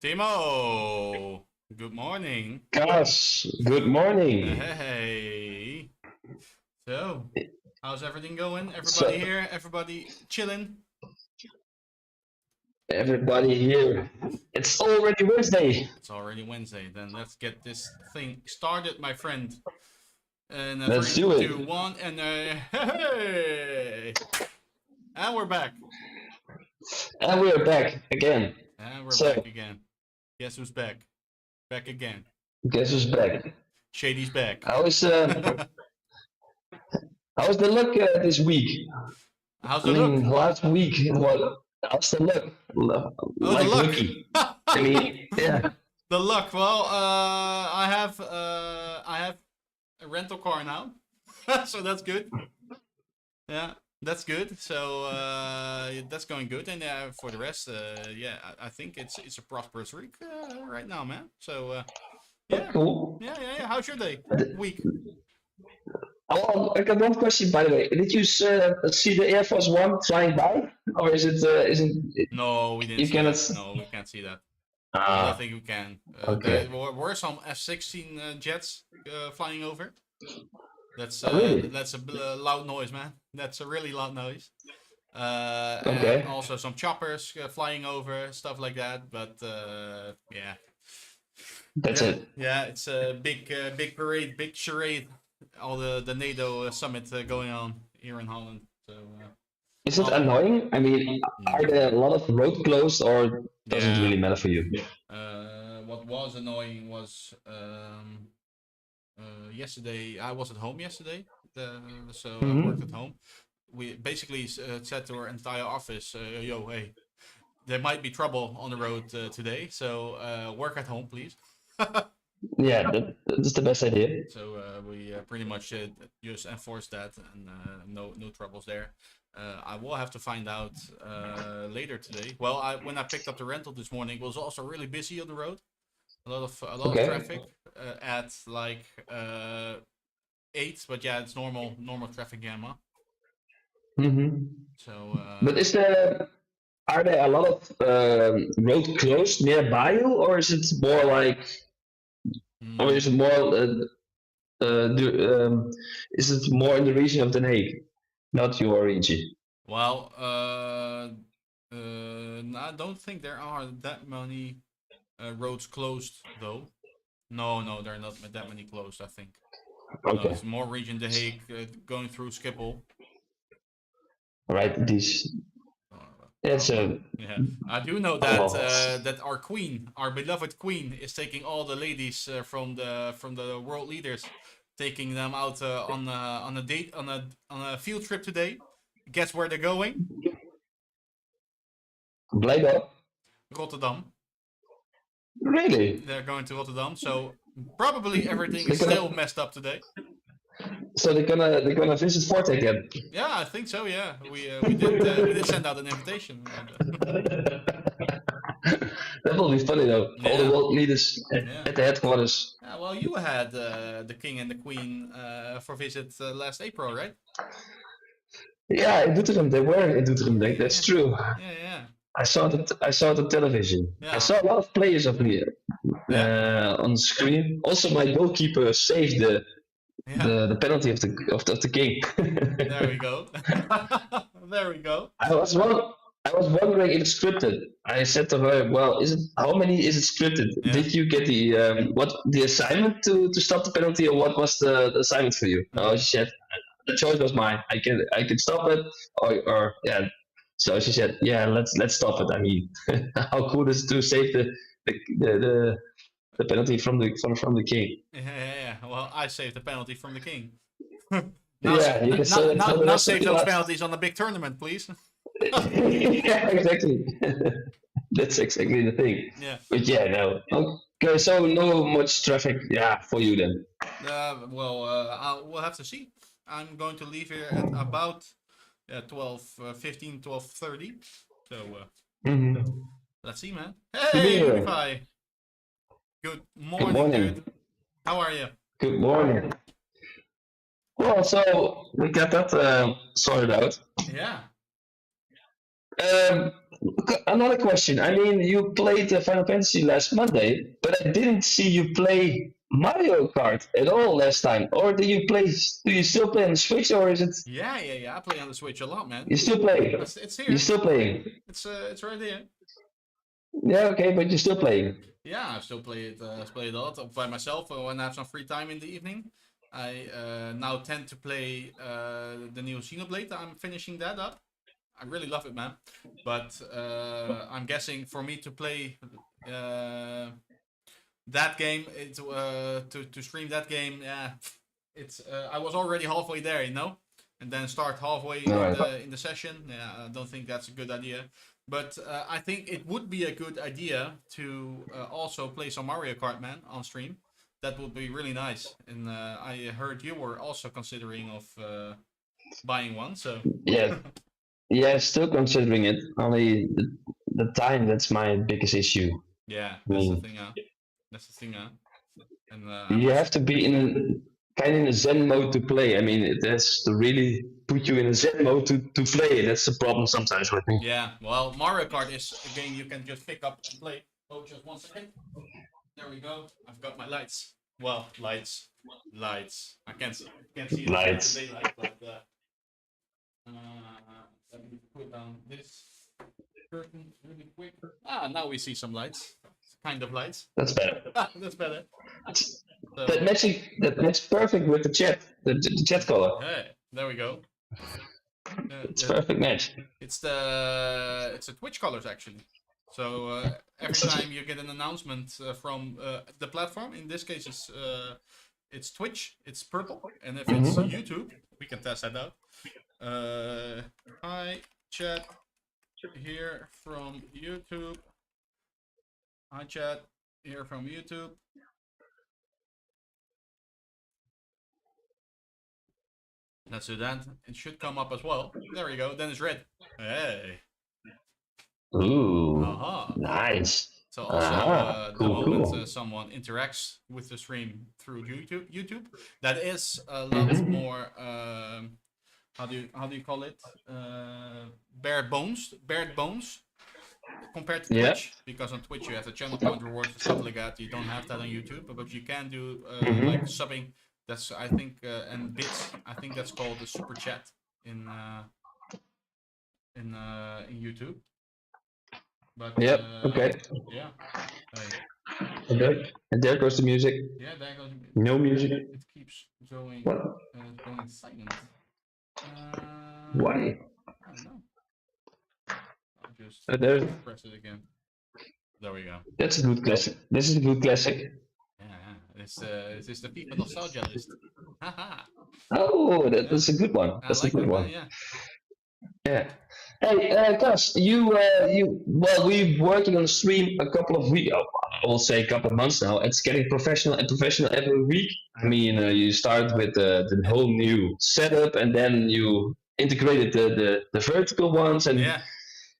Timo, good morning. Gosh, good morning. Hey. So, how's everything going? Everybody So, here? Everybody chilling? everybody here, it's already Wednesday. It's already Wednesday. Then let's get this thing started, my friend. And Let's three, do two, it. one, and hey! And we're back. And we are back again. And we're back So, again. Guess who's back? Back again. guess who's back? Shady's back. How's how's the luck this week? How's I the look? mean, last week, what? How's the luck? Oh, the Like luck. lucky. I mean, yeah. The luck. Well, I have a rental car now, so that's good. Yeah, that's good. So that's going good, and for the rest, yeah, I think it's a prosperous week right now, man. So Oh, yeah, cool. yeah. How's your day? Week? Oh, I got one question by the way. Did you see the Air Force One flying by, or is it? Isn't it, No, we didn't you see cannot? that. No, we can't see that. I don't Ah, think we can. There okay. were some F-16 jets flying over. Oh, really? That's a loud noise, man. That's a really loud noise. And Okay. also some choppers flying over, stuff like that. But yeah, That's yeah, it. yeah. It's a big parade, big charade. All the NATO summit going on here in Holland. So Is it well, annoying? I mean, are no, there a lot of road closed, or does it yeah. really matter for you? What was annoying was yesterday. I was at home yesterday, so I worked at Hmm. home. We basically said to our entire office, "Yo, hey, there might be trouble on the road today, so work at home, please." Yeah, that's the best idea. So we pretty much just enforced that, and no troubles there. I will have to find out later today. Well, when I picked up the rental this morning, it was also really busy on the road. A lot of Okay. traffic at like 8, but yeah, it's normal traffic jam. Huh? Hmm. So But are there a lot of road closed nearby you, or is it more like, or mm, is it more, is it more in the region of Den Haag, not your region? well, I don't think there are that many roads closed though. No, there are not that many closed. I think no, Okay. it's more region The Hague going through Schiphol. Right. These. Uh, It's yeah, I do know that well. that our queen, our beloved queen, is taking all the ladies from the world leaders, taking them out on a date on a field trip today. Guess where they're going? Blijkbaar. Rotterdam. Really? They're going to Rotterdam, so probably everything They're is still gonna messed up today. So they're gonna visit Forte again. Yeah, I think so. Yeah, we did send out an invitation. That will be funny though. All the Yeah, world leaders yeah. at the headquarters. Well, you had the king and the queen for visit last April, right? Yeah, in Doetinchem they were in Doetinchem. Yeah, That's yeah, true. yeah, yeah, I saw it on television. I yeah, saw a lot of players of me yeah, on the screen. Also, my goalkeeper saved yeah. the penalty of the king. There we go. There we go. I was one. I was wondering if it's scripted. I said to her, "Well, is it how many is it scripted? Yeah. Did you get the assignment to stop the penalty, or what was the assignment for you?" Oh, Mm. she said, "The choice was mine. I can stop it, or yeah." So she said, "Yeah, let's stop it." I mean, how cool is it to save the the, the, the penalty from the king? Yeah, yeah, yeah. Well, I saved the penalty from the king. now, Yeah, you can now, say it now, for the now, rest of save your those life. penalties on the big tournament, please. Yeah, exactly. That's exactly the thing. Yeah. But yeah, no. Okay, so no much traffic. Yeah, for you then. Well, we'll have to see. I'm going to leave here at about 12, 15, 12:30. So Hmm. let's see, man. To be Hey, here. Unify. Good Good morning, dude. morning. How are you? Good morning. Well, so we got that sorted out. Yeah. Um, Another question. I mean, you played Final Fantasy last Monday, but I didn't see you play Mario Kart at all last time. Or do you play? Do you still play on the Switch, or is it Yeah. I play on the Switch a lot, man. you still play? It's You're here. still playing. It's right here. Yeah, okay, but you're still playing. Yeah, I still play it a lot by myself when I have some free time in the evening. I now tend to play the new Xenoblade. I'm finishing that up. I really love it, man. But I'm guessing for me to play that game, to stream that game, yeah, it's I was already halfway there, you know, and then start halfway All in right. the session. Yeah, I don't think that's a good idea. But I think it would be a good idea to also play some Mario Kart, man, on stream. That would be really nice. And I heard you were also considering of buying one. So Yeah, yeah, still considering it. Only the time that's my biggest issue. yeah, I that's the mean, thing. That's the thing. And I'm you also have to be kind of in a Zen mode to play. I mean, it has to really put you in a Zen mode to play. That's the problem sometimes with me. yeah. Well, Mario Kart is a game you can just pick up and play. Oh, just 1 second. There we go. I've got my lights. Well, lights. I can't see it with the Lights. daylight, but let me put down this curtain really quick. Ah, now we see some lights. Kind of lights. That's better. That's better. That So, matches perfect with the chat, the chat color. hey, there we go. It's perfect match. It's a Twitch colors actually. So every time you get an announcement from the platform, in this case it's Twitch, it's purple, and if it's YouTube, we can test that out. Hi chat here from YouTube. Hi chat here from YouTube. Let's do that. It should come up as well. There we go. Then it's red. Hey. Ooh, Aha. nice. So also the Cool, moment cool. someone interacts with the stream through YouTube, that is a lot more. How do you call it? Bare bones compared to Yeah. Twitch, because on Twitch you have the channel point rewards and stuff like that. You don't have that on YouTube, but you can do like subbing. That's I think and bits. I think that's called the super chat in YouTube. But Yep. Okay. yeah. Okay. And there goes the music. Yeah, there goes. No music. It keeps going What? going silent. Why? I don't know. I'll just There's. press it again. There we go. That's a good classic. This is a good classic. Yeah. It's the FIFA nostalgia list. Haha. Oh, that's a good one. I That's like a good that, one. man, yeah. Yeah. Hey, Gus, well, we've working on the stream a couple of weeks. I will say a couple of months now. It's getting professional and professional every week. I mean, you start with the whole new setup, and then you integrated the vertical ones and Yeah.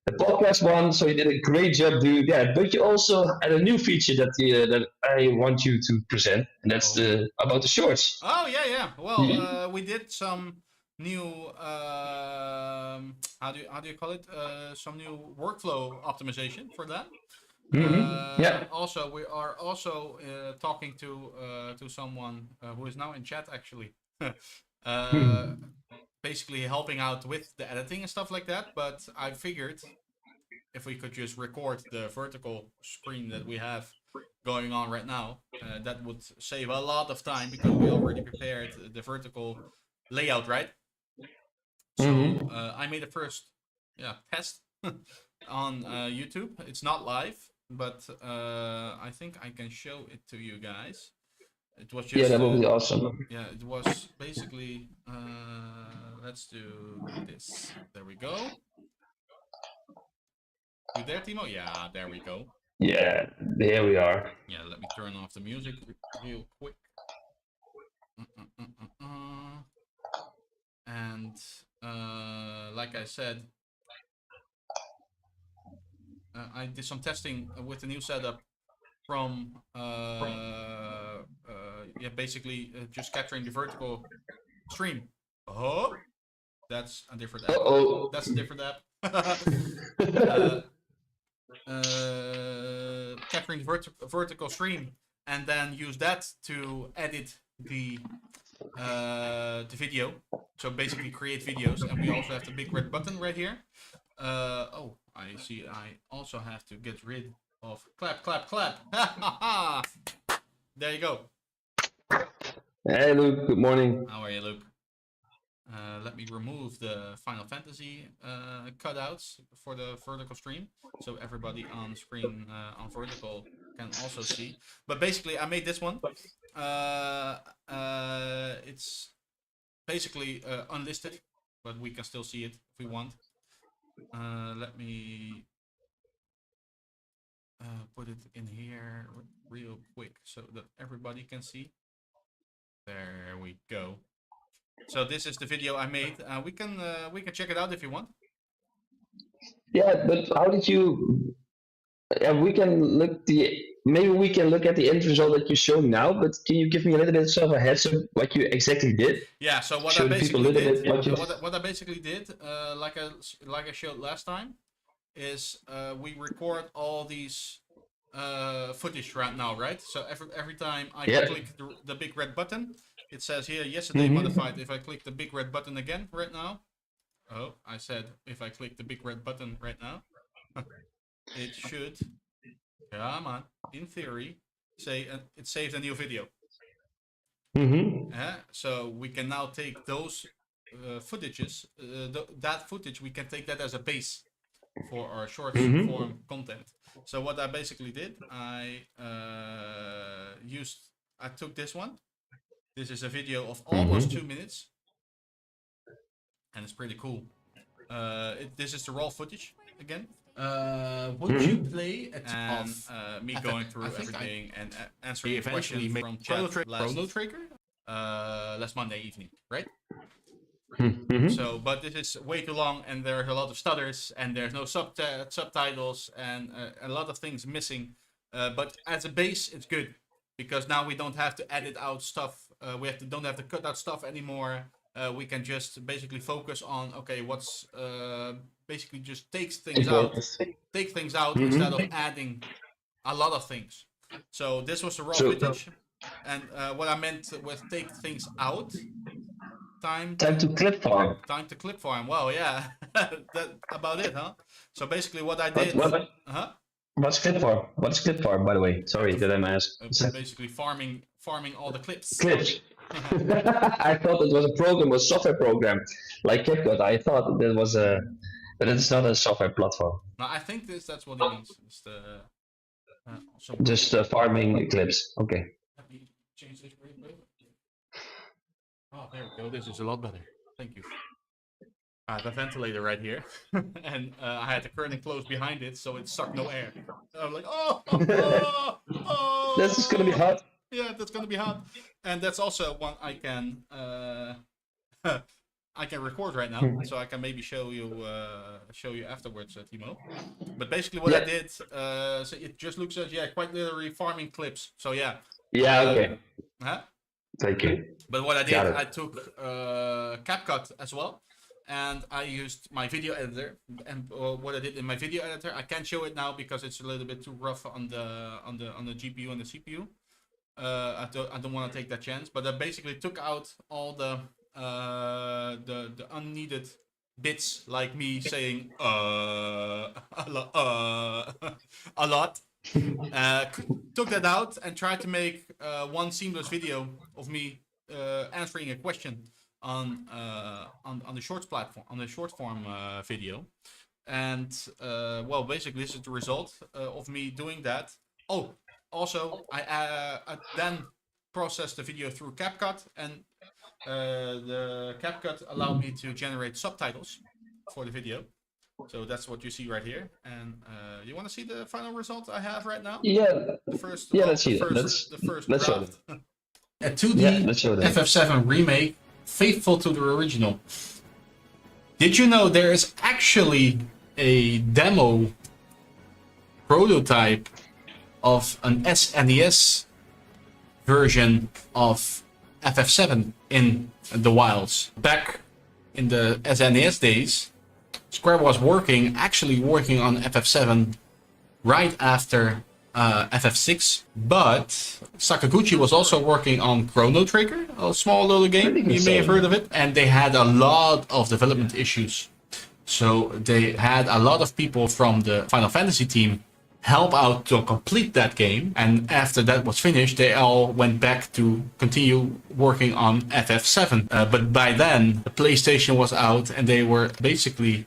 the podcast one. So you did a great job, dude. Yeah, but you also had a new feature that I want you to present, and that's about the shorts. Oh yeah. Well, we did some new how do you call it? Some new workflow optimization for that. Yeah. Also, we are also talking to someone who is now in chat actually. Basically helping out with the editing and stuff like that. But I figured if we could just record the vertical screen that we have going on right now, that would save a lot of time because we already prepared the vertical layout, right? So I made a first test on YouTube. It's not live, but I think I can show it to you guys. It was just that would be awesome. yeah, it was basically let's do this. There we go. You there, Timo? Yeah, there we go. Yeah, there we are. Yeah, let me turn off the music real quick. And like I said, I did some testing with the new setup from basically just capturing the vertical stream. Oh, that's a different app. Uh-oh. That's a different app. uh, capturing vertical stream, and then use that to edit the video. So basically create videos, and we also have the big red button right here. Oh, I see. I also have to get rid of clap, clap, clap. There you go. Hey Luke, good morning. How are you, Luke? Let me remove the Final Fantasy cutouts for the vertical stream, so everybody on screen on vertical can also see. But basically, I made this one. It's basically unlisted, but we can still see it if we want. Let me put it in here real quick so that everybody can see. There we go. So this is the video I made. We can check it out if you want. Yeah, but how did you? Yeah, maybe we can look at the end result that you show now. But can you give me a little bit of a heads up what you exactly did? Yeah. So what Show I the people a basically little did, bit what you. what I basically did, like I showed last time, is we record all these footage right now, right? So every time I click the big red button, it says here yesterday modified. If I click the big red button again right now, oh, I said if I click the big red button right now, it should, come on, in theory, say it saved a new video. So we can now take those footages, that footage, we can take that as a base for our short form content. So what I basically did, I took this one. This is a video of almost 2 minutes, and it's pretty cool. This is the raw footage again. Would you play a and me going through everything and answering questions from chat Chrono Trigger last Monday evening, right? So, but this is way too long, and there's a lot of stutters, and there's no subtitles, and a lot of things missing. But as a base, it's good because now we don't have to edit out stuff. Don't have to cut out stuff anymore. We can just basically focus on what's basically just take things out instead of adding a lot of things. So this was the raw footage, and what I meant with take things out. Time to clip farm. Time to clip farm. Well, yeah, that about it, huh? So basically, what I did. What's clip farm? What's clip farm, by the way? Sorry that I'm asking. Basically, farming all the clips. Clips. I thought it was a program, a software program, like CapCut. I thought that was but it's not a software platform. No, I think that's what it means. It's the just farming clips. Okay. Let me change this really quick. Oh, there we go. This is a lot better. Thank you. I have a ventilator right here, and I had the curtain closed behind it, so it sucked no air. I'm like, oh, this is gonna be hot. Yeah, that's gonna be hot, and that's also one I can record right now, so I can maybe show you afterwards, Timo. But basically, what I did, so it just looks at quite literally farming clips. So yeah. Yeah. Okay. Huh? Thank you. But what I did, I took CapCut as well, and I used my video editor. And what I did in my video editor, I can't show it now because it's a little bit too rough on the GPU and the CPU. I don't want to take that chance. But I basically took out all the unneeded bits, like me saying a lot. Took that out and tried to make one seamless video of me answering a question on the shorts platform, on the short form video, and well, basically this is the result of me doing that. Oh, also I then processed the video through CapCut, and the CapCut allowed me to generate subtitles for the video. So that's what you see right here, and you want to see the final result I have right now? Yeah. The first. Yeah, let's see it. The first draft. A 2D yeah, FF7 remake, faithful to the original. Did you know there is actually a demo prototype of an SNES version of FF7 in the wilds? Back in the SNES days, Square was actually working on FF7 right after FF6, but Sakaguchi was also working on Chrono Trigger, a small little game, you may have heard of it, and they had a lot of development issues. So they had a lot of people from the Final Fantasy team help out to complete that game, and after that was finished, they all went back to continue working on FF7. But by then, the PlayStation was out, and they were basically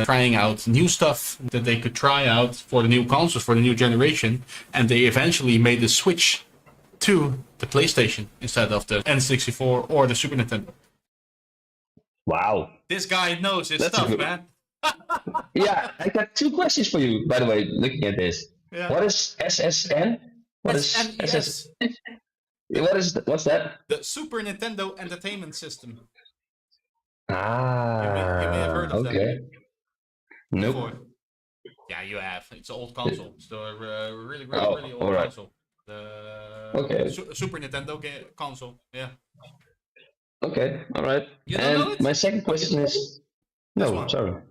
trying out new stuff that they could try out for the new consoles, for the new generation, and they eventually made the switch to the PlayStation instead of the N64 or the Super Nintendo. Wow. This guy knows his stuff, man. Yeah, I got 2 questions for you, by the way, looking at this. Yeah. What is SSN? What is NES. What's that? The Super Nintendo Entertainment System. Ah, you may have heard of okay. that. Nope. Before. Yeah, you have. It's an old console. It's a really old right. console. The Super Nintendo console. Yeah. Okay, all right. You don't know it? My second question is... No, sorry.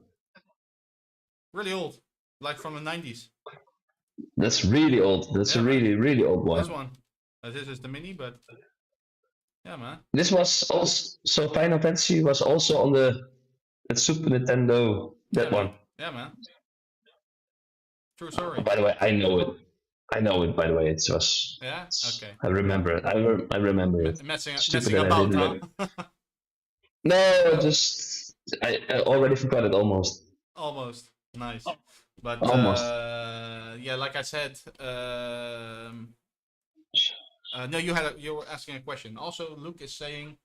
Really old. Like from the 90s. That's really old. That's a really old one. This one. This is the mini, but... Yeah, man. This was also... So Final Fantasy was also on the Super Nintendo, that one. Yeah, man. True story. By the way, I know it. By the way. It was... Yeah? Okay. I remember it. I remember it. Messing about, huh? No, just... I already forgot it almost. Almost. Nice. But almost. Yeah, like I said, no, you were asking a question. Also, Luke is saying,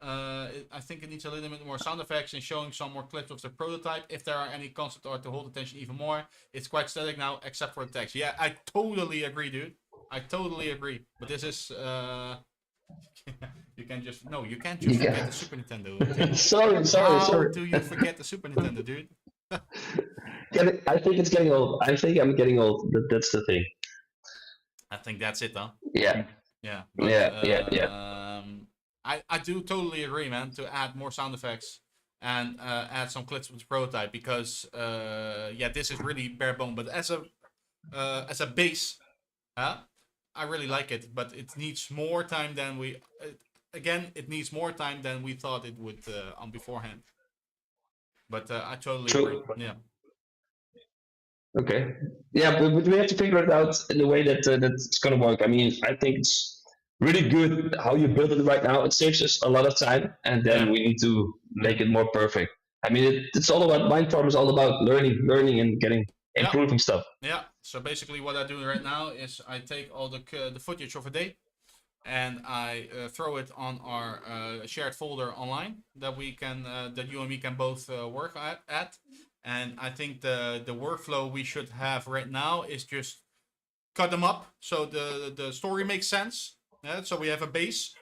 I think it needs a little bit more sound effects and showing some more clips of the prototype. If there are any concept art to hold attention even more, it's quite static now, except for the text. Yeah, I totally agree, dude. I totally agree. But this is, you can't just forget the Super Nintendo. sorry. How do you forget the Super Nintendo, dude? I think it's getting old. I think I'm getting old. That's the thing. I think that's it, though. Yeah. Yeah. But, yeah. I do totally agree, man. To add more sound effects and add some clips with the prototype because this is really bare bone. But as a base, I really like it. But it needs more time than we. It needs more time than we thought it would on beforehand. But I totally agree. Yeah. Okay. Yeah, but we have to figure it out in the way that it's gonna work. I mean, I think it's really good how you build it right now. It saves us a lot of time, and then we need to make it more perfect. I mean, it's all about Mindform is all about learning and improving stuff. Yeah. So basically, what I do right now is I take all the footage of a day, and I throw it on our shared folder online that you and me can both work at. And I think the workflow we should have right now is just cut them up so the story makes sense. Yeah? So we have a base,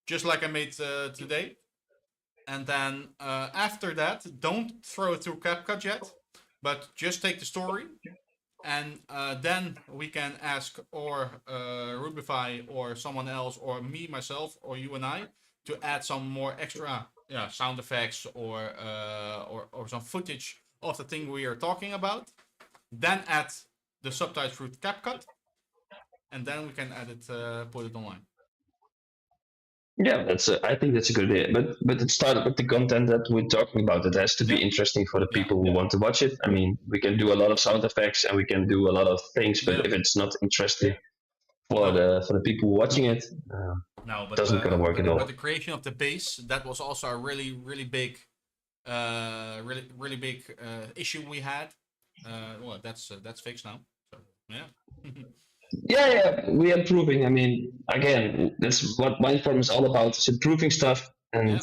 just like I made today. And then after that, don't throw it through CapCut yet, but just take the story. And then we can ask or Rubify or someone else or myself or you and I to add some more extra sound effects or some footage of the thing we are talking about. Then add the subtitles through CapCut, and then we can add it, put it online. Yeah, I think that's a good idea. But it started with the content that we're talking about. It has to be interesting for the people who want to watch it. I mean, we can do a lot of sound effects and we can do a lot of things, but if it's not interesting for the people watching it, it doesn't gonna work at all. But the creation of the base, that was also a really big, really big issue we had. Well, that's fixed now. So yeah. Yeah, we're improving. I mean, again, that's what Mindform is all about. It's improving stuff, and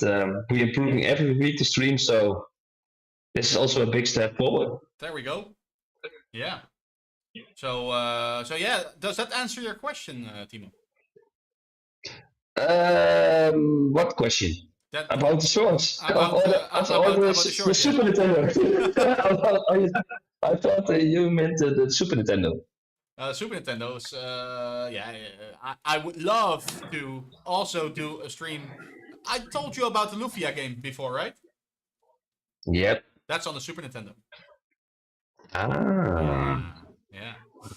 we're improving every week to stream. So this is also a big step forward. There we go. Yeah. So yeah, does that answer your question, Timo? What question? About the shorts? About the Super Nintendo. I thought you meant the Super Nintendo. Super Nintendo's, I would love to also do a stream. I told you about the Lufia game before, right? Yep. That's on the Super Nintendo. Ah. Yeah.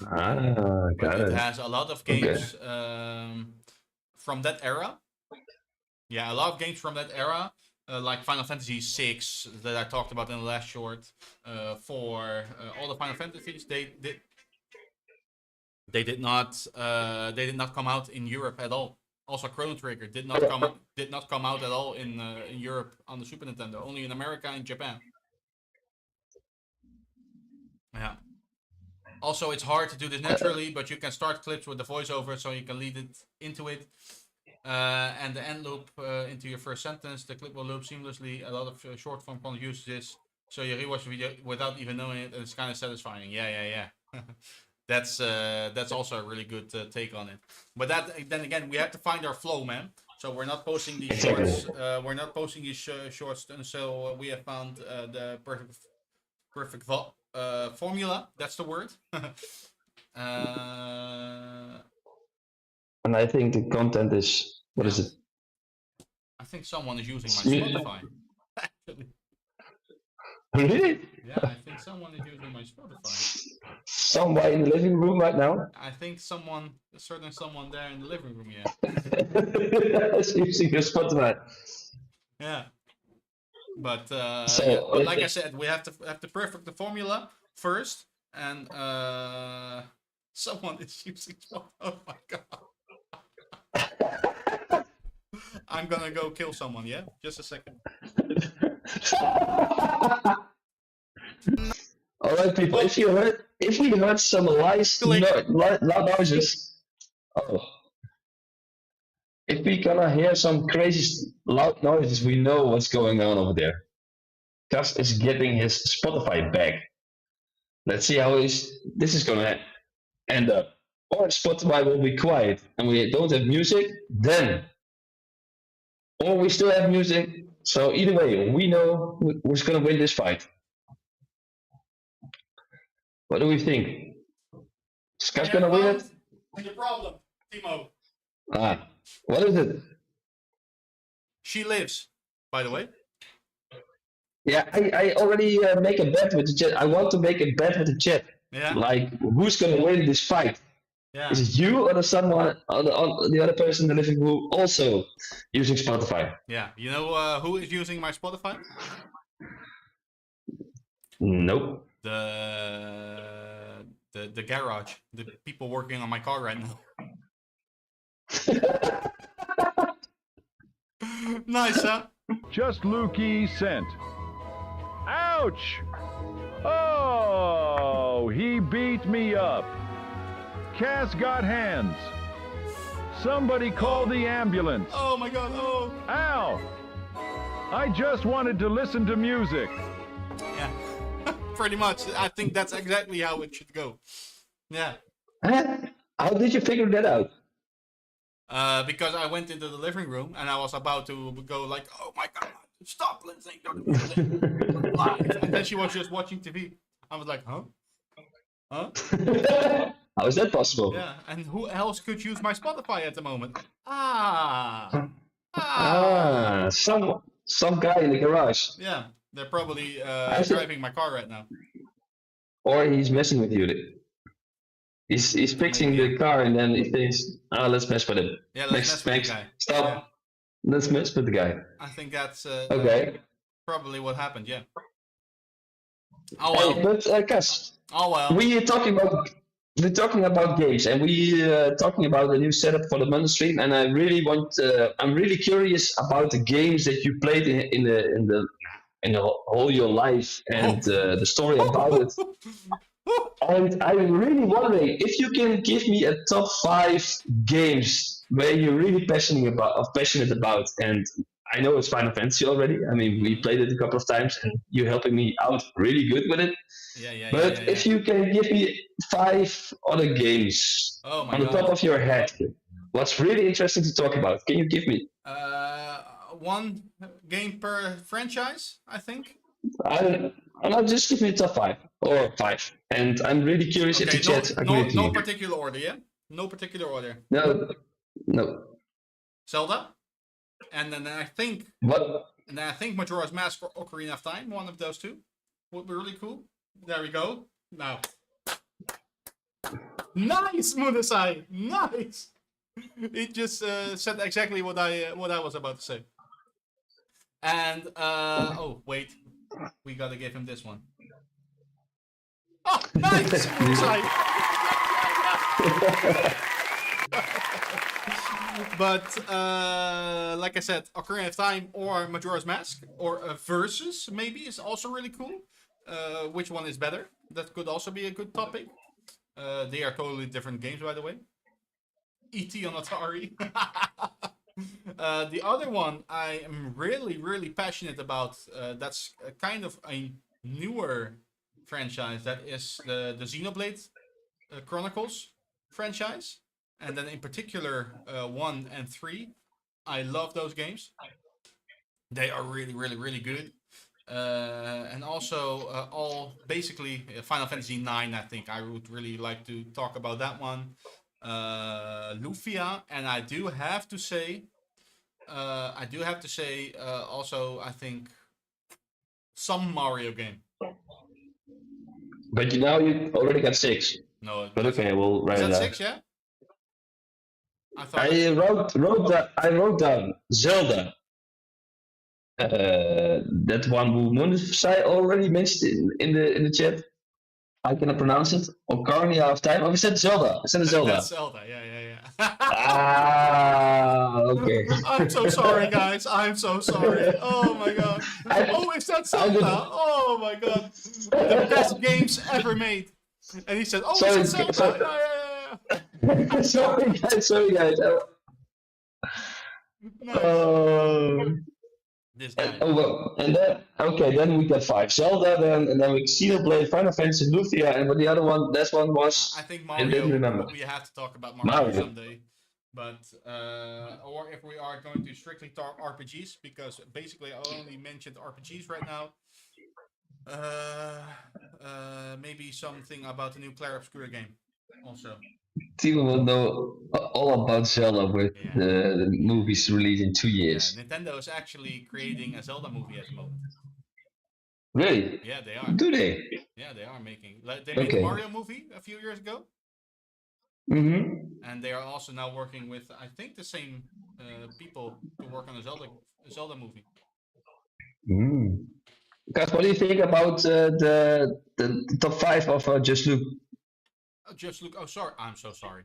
Ah, But got it it. has a lot of Okay. games from that era. Yeah, a lot of games from that era, like Final Fantasy VI that I talked about in the last short. For all the Final Fantasies, they did not come out in Europe at all. Also, Chrono Trigger did not come out at all in Europe on the Super Nintendo. Only in America and Japan. Yeah. Also, it's hard to do this naturally, but you can start clips with the voiceover, so you can lead it into it. And the end loop into your first sentence. The clip will loop seamlessly. A lot of short form content uses this, so you rewatch the video without even knowing it, and it's kind of satisfying. Yeah. That's also a really good take on it. But then again, we have to find our flow, man. So we're not posting these shorts. We're not posting these shorts until we have found the perfect formula. That's the word. And I think the content is, what is it? I think someone is using my Spotify. Actually. Really? Yeah, I think someone is using my Spotify. Somewhere in the living room right now? I think someone there in the living room, yeah. Is using your Spotify. Yeah. But So, but like I said, we have to perfect the formula first, and someone is using Spotify. Oh my god. I'm gonna go kill someone, yeah? Just a second. All right, people. If we heard some loud noises, oh, if we gonna hear some crazy loud noises, we know what's going on over there. Gus is getting his Spotify back. Let's see how this is gonna end up. Or Spotify will be quiet and we don't have music, then. Or we still have music. So either way, we know who's gonna win this fight. What do we think? Is Gus gonna win it? The problem, Timo. Ah, what is it? She lives, by the way. Yeah, I already make a bet with the chat. I want to make a bet with the chat. Yeah. Like, who's gonna win this fight? Yeah. Is it you or the other person in the living room also using Spotify? Yeah. You know who is using my Spotify? Nope. The garage. The people working on my car right now. Nice, huh? Just Lukey sent. Ouch! Oh, he beat me up. Cass got hands. Somebody call the ambulance. Oh my god, oh. Ow! I just wanted to listen to music. Yeah, pretty much. I think that's exactly how it should go. Yeah. How did you figure that out? Because I went into the living room and I was about to go like, oh my god, stop listening to the music. Live. And then she was just watching TV. I was like, huh? Huh? How is that possible? Yeah, and who else could use my Spotify at the moment? Some guy in the garage. Yeah, they're probably driving my car right now. Or he's messing with you. He's fixing the car and then he thinks, let's mess with him. Yeah, let's mess with the guy. Stop. Yeah. Let's mess with the guy. I think that's okay. Probably what happened, yeah. Oh well. Hey, but Cass, we're talking about games and we're talking about a new setup for the Mindform, and I'm really curious about the games that you played in the whole your life and the story about it. And I'm really wondering if you can give me a top 5 games where you're really passionate about. And I know it's Final Fantasy already. I mean, we played it a couple of times, and you're helping me out really good with it. Yeah. But if you can give me 5 other games on the top of your head, what's really interesting to talk about? Can you give me? 1 game per franchise, I think. I'll just give me top 5 or 5, and I'm really curious if the chat agree with you. No particular order, yeah. No particular order. No. Zelda, and then I think. What? And then I think Majora's Mask or Ocarina of Time. One of those two. would be really cool. There we go. Now, nice, Munasai, nice. It just said exactly what I was about to say. And oh wait, we gotta give him this one. Oh, nice, Munasai. But like I said, Ocarina of Time or Majora's Mask or a Versus maybe is also really cool. Which one is better? That could also be a good topic. They are totally different games, by the way. E.T. on Atari. The other one I am really passionate about. That's kind of a newer franchise. That is the Xenoblade Chronicles franchise. And then in particular, 1 and 3. I love those games. They are really good. And also all basically Final Fantasy 9. I think I would really like to talk about that one. Lufia, and I do have to say, also I think some Mario game. But now you already got 6. No, But okay, we'll write is it that down. 6? Yeah. I wrote down Zelda. That one who Moonsai already mentioned in the chat. I cannot pronounce it. Ocarina of Time. Oh, we said Zelda. I said Zelda. That's Zelda. Yeah. Okay. I'm so sorry, guys. I'm so sorry. Oh my god. Oh, is that Zelda? Oh my god. The best games ever made. And he said, "Oh, Sorry, is that Zelda?" Yeah. sorry guys. Nice. This guy. Then we got 5 Zelda, and then we Xenoblade, Final Fantasy, Lufia, and the other one, that one was. I think I didn't remember. Mario. We have to talk about Mario someday. But or if we are going to strictly talk RPGs, because basically I only mentioned RPGs right now. Maybe something about the new Clair Obscura game, also. Timo will know all about Zelda with the movies released in 2 years. Yeah, Nintendo is actually creating a Zelda movie at the moment. Really? Yeah, they are. Do they? Yeah, they are making. They made a Mario movie a few years ago. Mm-hmm. And they are also now working with, I think, the same people to work on a Zelda movie. Mm. Guys, what do you think about the top 5 of Just Look? Just Look. Oh, sorry. I'm so sorry.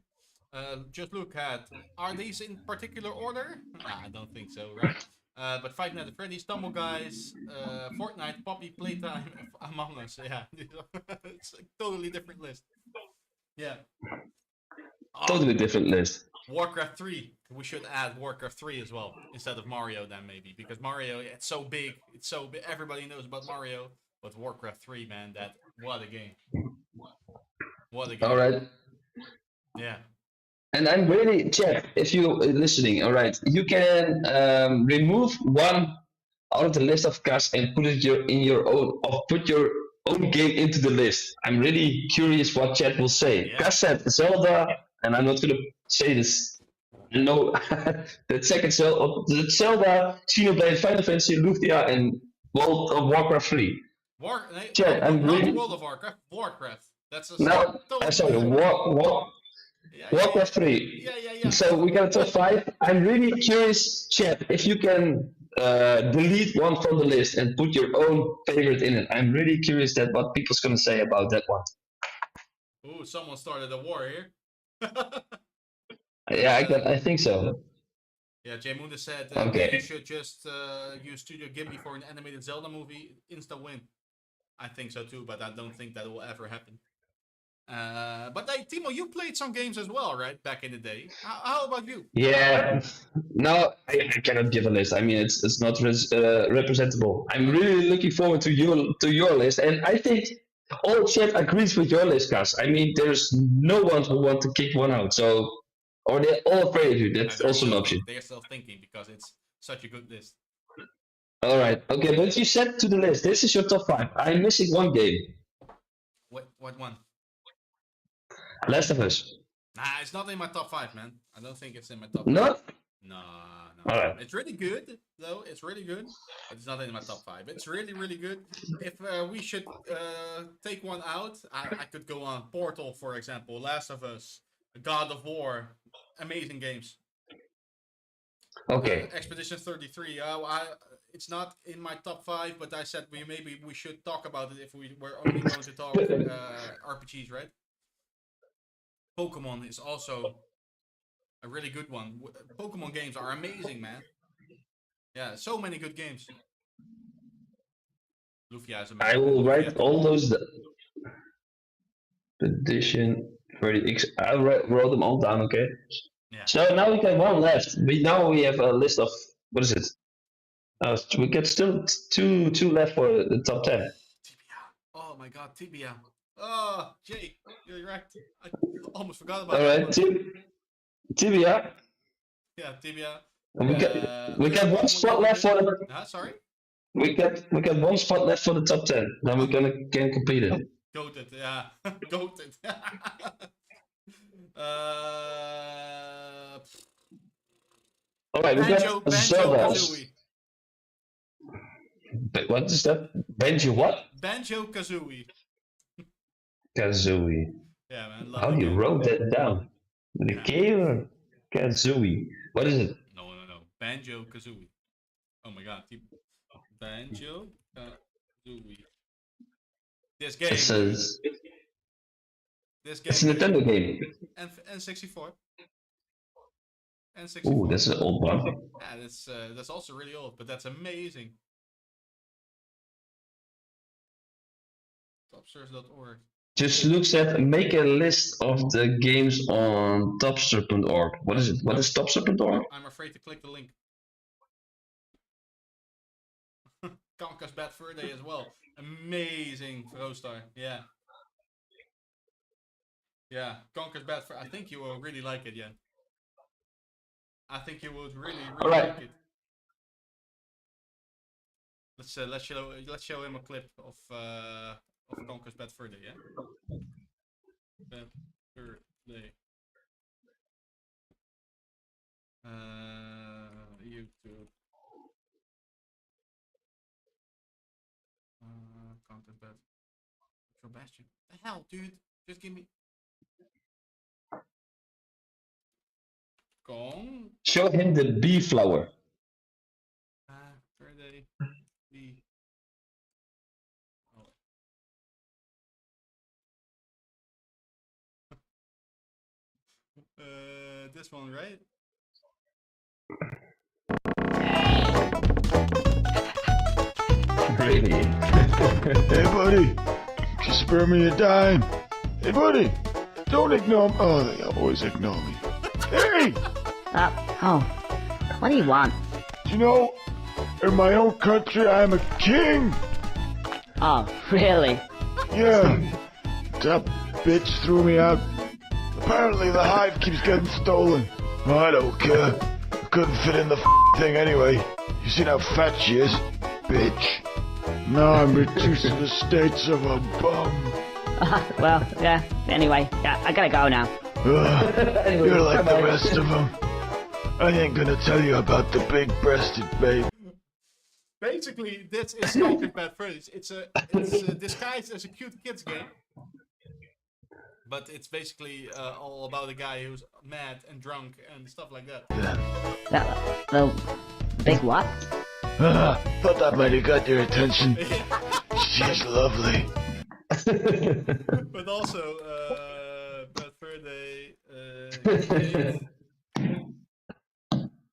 Just Look had. Are these in particular order? Nah, I don't think so, right? But Five Nights at Freddy's, Tumble Guys, Fortnite, Poppy Playtime, Among Us. Yeah, it's a totally different list. Yeah. Totally different list. Warcraft 3. We should add Warcraft 3 as well instead of Mario then maybe, because Mario, it's so big. Everybody knows about Mario, but Warcraft 3, man, what a game. What a game. All right. Yeah. And I'm really, chat, if you're listening, all right, you can remove one out of the list of cards and put it put your own game into the list. I'm really curious what chat will say. Yeah. Cas said Zelda, and I'm not gonna say this. No, the second Zelda, Xenoblade, Final Fantasy, Lufia, and World of Warcraft 3. Chat, I'm not really... World of Warcraft. Warcraft. That's a sorry, Warcraft 3. Yeah. So we got a top 5. I'm really curious, chat, if you can delete one from the list and put your own favorite in it. I'm really curious what people's gonna say about that one. Ooh, someone started a war here. Yeah, I think so. Yeah, Jay Munda said you should just use Studio Ghibli for an animated Zelda movie. Insta win. I think so too, but I don't think that will ever happen. But hey, Timo, you played some games as well, right? Back in the day. How about you? Yeah. No, I cannot give a list. I mean, it's not representable. I'm really looking forward to your list, and I think all chat agrees with your list, Cas. I mean, there's no one who wants to kick one out. So, or they're all afraid of you. That's also an option. They're still thinking because it's such a good list. All right. Okay, but you said to the list. This is your top 5. I'm missing one game. What one? Last of Us. Nah, it's not in my top 5, man. I don't think it's in my top 5. Not? No. All right. It's really good, though. It's really good. But it's not in my top 5. It's really, really good. If we should take one out, I could go on Portal, for example. Last of Us. God of War. Amazing games. Okay. Expedition 33. It's not in my top 5, but I said maybe we should talk about it if we were only going to talk RPGs, right? Pokemon is also a really good one. Pokemon games are amazing, man. Yeah, so many good games. Lufia is amazing. I will write all those. Edition 30X. I wrote them all down. Okay. Yeah. So now we got one left. We have a list of what is it? We got still two left for the top 10. Tibia. Oh my god, Tibia. Oh, Jay, you're right. I almost forgot about All that right, one. Tibia. Yeah, Tibia. And we got one spot left for the. Sorry. We got one spot left for the top 10. Then we're gonna can complete it. Goated, yeah. Goated. All right, we got Zelda. Kazooie. What is that? Banjo what? Banjo Kazooie. Kazooie. Yeah, man. How do you wrote that down? With a K or Kazooie? What is it? No. Banjo Kazooie. Oh my god. Banjo Kazooie. This game. This game. It's a Nintendo game. And 64. And 64. Ooh, that's an old one. Yeah, that's also really old, but that's amazing. Topsters.org. Just looks at make a list of the games on topster.org. What is it? What is topster.org? I'm afraid to click the link. Conker's Bad Fur Day as well. Amazing Roostar. Yeah. Yeah, Conker's Bad Fur. I think you will really like it, Jan. I think you would really like it. Let's show him a clip of Conker's Bad Fur Day, yeah? Bad Fur Day. YouTube. Conker's Bad Fur Bastion. The hell, dude? Just give me. Kong. Show him the bee flower. Fur Day. Bee. This one, right? Really? Hey, buddy. Just spare me a dime. Hey, buddy. Don't ignore me. Oh, they always ignore me. Hey! What do you want? You know, in my own country, I am a king. Oh, really? Yeah. That bitch threw me out. Apparently the hive keeps getting stolen. I don't care. I couldn't fit in the thing anyway. You seen how fat she is? Bitch. Now I'm reduced to the states of a bum. Well, yeah. Anyway, yeah, I gotta go now. You're like the rest of them. I ain't gonna tell you about the big-breasted babe. Basically, this is Conker's Bad Fur Day. It's disguised as a cute kids game. But it's basically all about a guy who's mad and drunk and stuff like that. The big what? Thought that might have got your attention. She's lovely. But also, Bad Fur Day,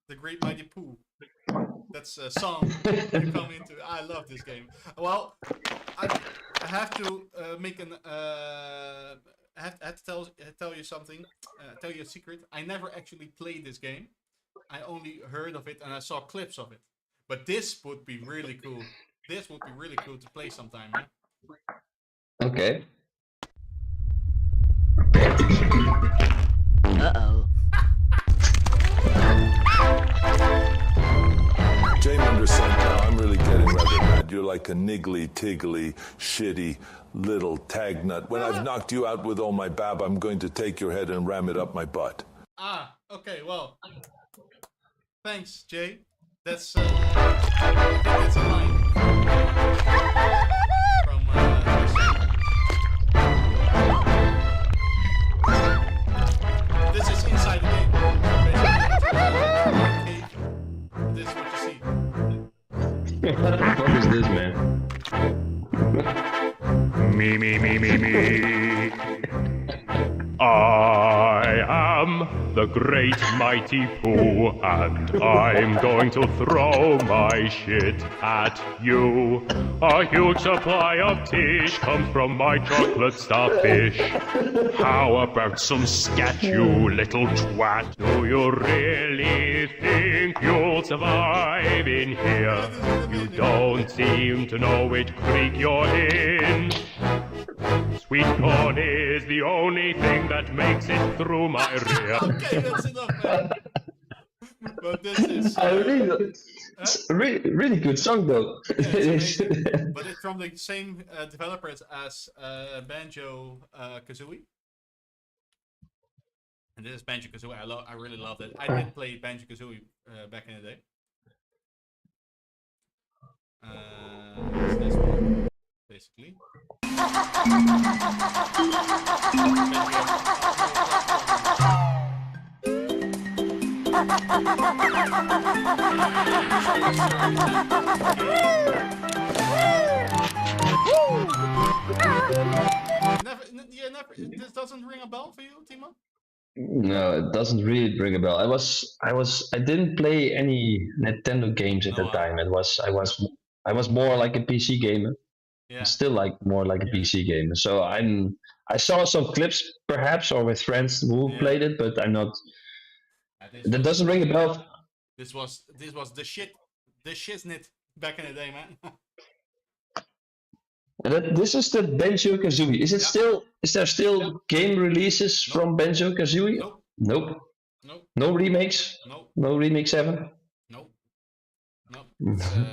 The Great Mighty Pooh. That's a song you come into. I love this game. Well, I have to make an. I have to tell you something. Tell you a secret. I never actually played this game. I only heard of it and I saw clips of it. But this would be really cool. This would be really cool to play sometime, man. Okay. Uh-oh. Jane understand now, I'm really getting rather mad. You're like a niggly, tiggly, shitty little tag nut. When I've knocked you out with all my bab, I'm going to take your head and ram it up my butt. Okay, well. Thanks, Jay. That's I think that's a line from this is inside the game. Basically, this is what you see. What the fuck is this, man? Me. I am the great mighty Pooh, and I'm going to throw my shit at you. A huge supply of tish comes from my chocolate starfish. How about some scat, you little twat? Do you really think you'll survive in here? You don't seem to know which creek you're in. Sweet corn is the only thing that makes it through my rear. Okay, that's enough, man. But this is It's a really good song though. yeah, it's amazing. But it's from the same developers as Banjo Kazooie. And this is Banjo Kazooie. I really love it. I did play Banjo Kazooie back in the day. It's this one, basically. This doesn't ring a bell for you, Timo? No, it doesn't really ring a bell. I didn't play any Nintendo games at that time. I was more like a PC gamer. Yeah. Still like more like a PC gamer. So I saw some clips perhaps or with friends who played it, but I'm not. That doesn't ring a bell. This was the shiznit back in the day, man. This is the Banjo Kazooie. Is it still? Is there still game releases from Banjo Kazooie? Nope. No remakes. No remakes ever. Nope.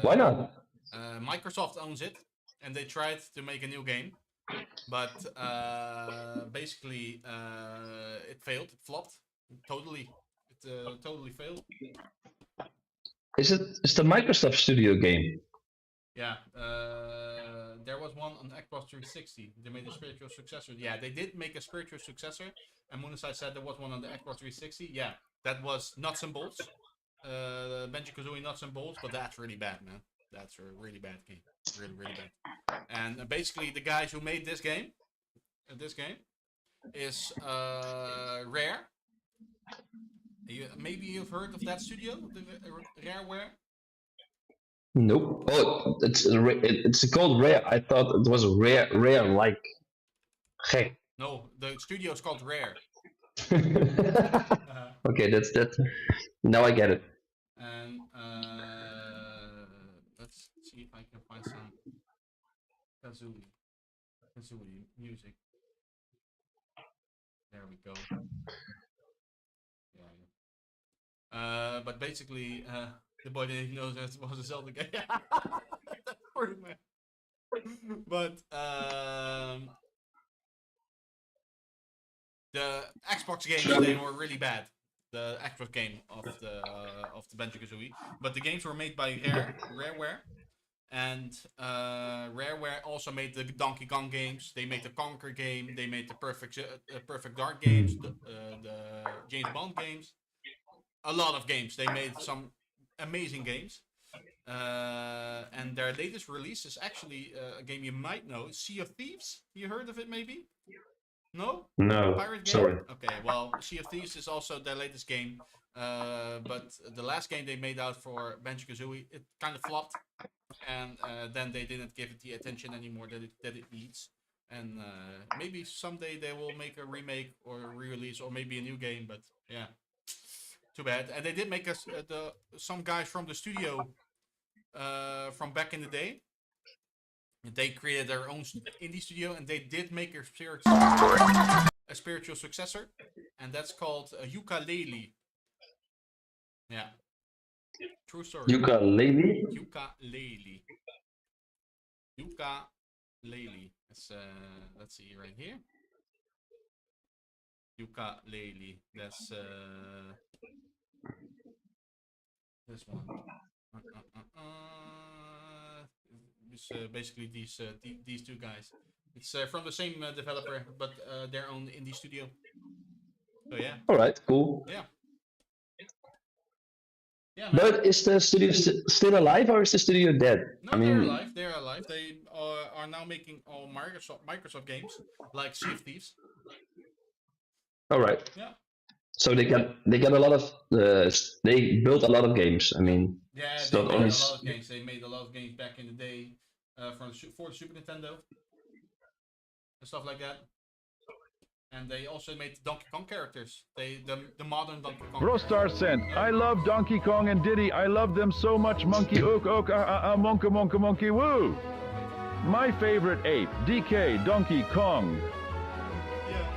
Why not? Microsoft owns it, and they tried to make a new game, but basically it failed. It flopped totally. It totally failed. Is the Microsoft Studio game? Yeah. There was one on Xbox 360. They made a spiritual successor. Yeah, they did make a spiritual successor. And Moonasai said there was one on the Xbox 360. Yeah, that was Nuts and Bolts. Banjo Kazooie Nuts and Bolts, but that's really bad, man. That's a really bad game. Really, really bad. And basically, the guys who made this game is Rare. Maybe you've heard of that studio, the Rareware. Nope. Oh, it's called Rare. I thought it was rare like. Gek. No, the studio is called Rare. Okay, that's that. Now I get it. And let's see if I can find some Kazooie music. There we go. Yeah. But basically, the boy didn't even know that it was a Zelda game. That's pretty man. But the Xbox games, they were really bad. The Xbox game of the Banjo Kazooie, but the games were made by Rareware, and Rareware also made the Donkey Kong games. They made the Conquer game. They made the Perfect Dark games, the James Bond games. A lot of games. They made some amazing games. And their latest release is actually a game you might know, Sea of Thieves. You heard of it, maybe? No? No. Pirate game? Sorry. Okay, well, Sea of Thieves is also their latest game. But the last game they made out for Banjo Kazooie, it kind of flopped. And then they didn't give it the attention anymore that it needs. And maybe someday they will make a remake or a re-release or maybe a new game, but yeah. Too bad. And they did make us some guys from the studio from back in the day. They created their own indie studio, and they did make a spiritual successor, and that's called Yooka-Laylee. Yeah, true story. Yooka-Laylee. Yooka-Laylee. Yooka-Laylee. Let's see right here. Yooka-Laylee. That's This one. It's basically these two guys. It's from the same developer, but their own indie studio. So yeah. All right, cool. Yeah. Yeah, man. But is the studio still alive or is the studio dead? No, I they're mean, alive. They're alive. They are now making all Microsoft games like Sea of Thieves. all right. Yeah. So they got a lot of they built a lot of games. I mean, Yeah, it's they not made only a lot of games. They made a lot of games back in the day for the Super Nintendo and stuff like that. And they also made Donkey Kong characters. The modern Donkey Kong. Brostar sent. I love Donkey Kong and Diddy. I love them so much. Monkey ook monka monka monkey woo. My favorite ape, DK Donkey Kong. Yeah,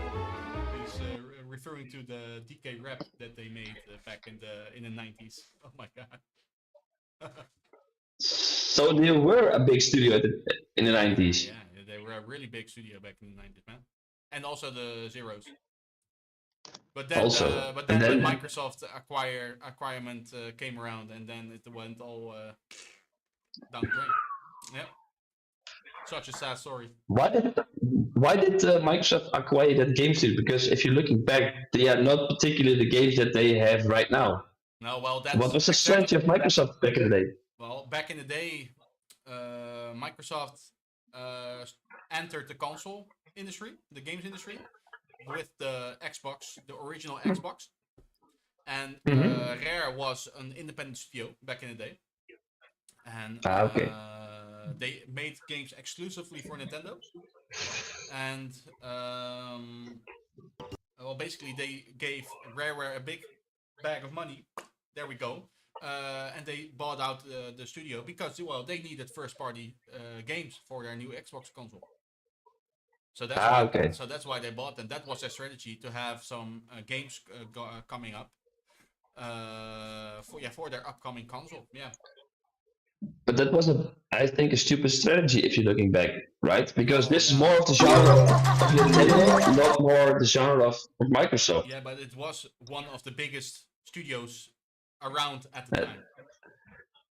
he's referring to the DK rap that they made back in the 90s. Oh my god. so they were a big studio in the 90s. Yeah, they were a really big studio back in the 90s, man. And also the Zeros. But then, Also, but then, and then- the Microsoft acquirement came around, and then it went all down the drain. Yep. Such a sad story. Why did Microsoft acquire that game studio? Because if you're looking back, they are not particularly the games that they have right now. No, well, that's What was the strategy of Microsoft back in the day? Well, back in the day, Microsoft entered the console industry, the games industry, with the Xbox, the original Xbox. And Rare was an independent studio back in the day. And okay. they made games exclusively for Nintendo. And well, basically they gave Rare a big bag of money. There we go. And they bought out the studio because, well, they needed first-party games for their new Xbox console. So that's why. Okay. So that's why they bought them. That was their strategy, to have some games coming up for their upcoming console. Yeah. But that was I think, a stupid strategy if you're looking back, right? Because this is more of the genre of Nintendo, not more the genre of Microsoft. Yeah, but it was one of the biggest studios around at the time.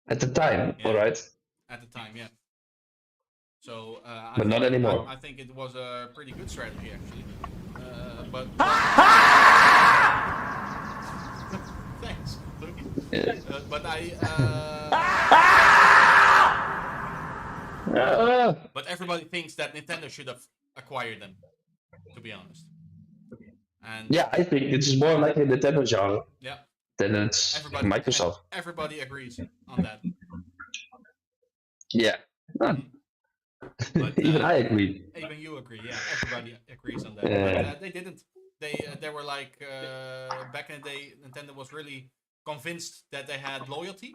At the time, Yeah. all right. At the time, yeah. So, But not anymore. I think it was a pretty good strategy, actually. But thanks, Luke. Yeah. But but everybody thinks that Nintendo should have acquired them, to be honest. And Yeah, I think this is more like a Nintendo genre yeah, than it's Microsoft. everybody agrees on that. Yeah. But, Even I agree. Even you agree, yeah. Everybody agrees on that. Yeah. But they didn't. They were like back in the day, Nintendo was really convinced that they had loyalty.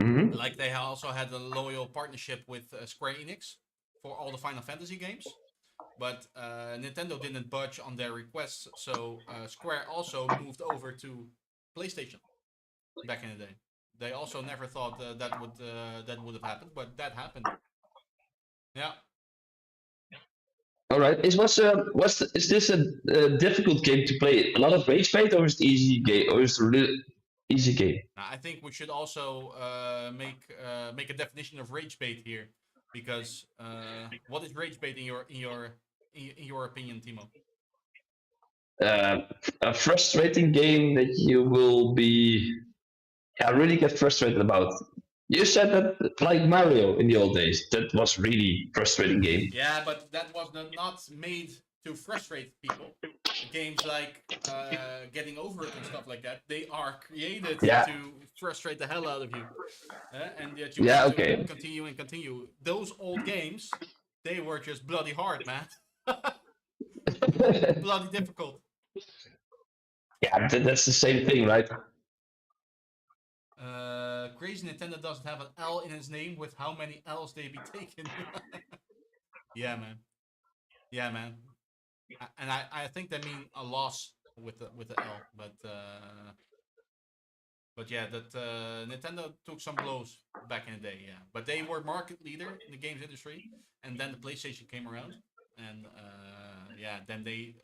Hmm. Like they also had a loyal partnership with Square Enix for all the Final Fantasy games. But Nintendo didn't budge on their requests, so Square also moved over to PlayStation back in the day. They also never thought that would have happened, but that happened. Yeah. All right. Is this a difficult game to play? A lot of rage bait, or is it easy game, or is it a really easy game? Now, I think we should also make a definition of rage bait here, because what is rage bait in your opinion, Timo? A frustrating game that you will be, really get frustrated about. You said that like Mario in the old days. That was really frustrating game. Yeah, but that was not made to frustrate people. Games like Getting Over It and stuff like that, they are created Yeah. to frustrate the hell out of you. And that you Yeah, want to okay. continue and continue. Those old games, they were just bloody hard, man. Bloody difficult. Yeah, that's the same thing, right? Crazy Nintendo doesn't have an L in its name with how many L's they be taken. Yeah, man. Yeah, man. And I think they mean a loss with the L, but yeah, that Nintendo took some blows back in the day, yeah. But they were market leader in the games industry, and then the PlayStation came around, and yeah, then they